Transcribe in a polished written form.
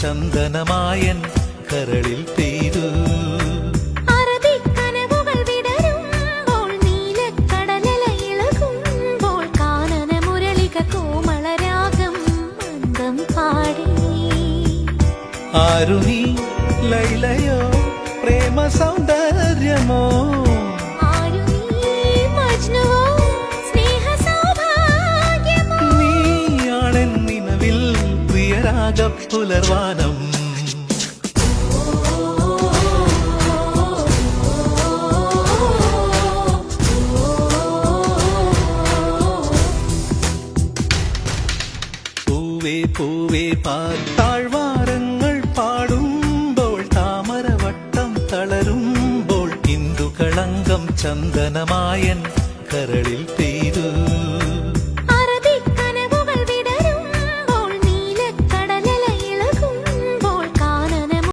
ചന്ദനമായൻ കരളിൽ പെയ്തു. ആരു നീ ലൈലയോ പ്രേമ സൗന്ദര്യമോ, നീയാണെൻ നിലവിൽ പ്രിയരാഗ പുലർവാനം. പൂവേ പൂവേ താഴ്വാരങ്ങൾ പാടുമ്പോൾ, താമരവട്ടം തളരുമ്പോൾ, ഇന്ദുകളങ്കം ചന്ദനമായൻ കരളിൽ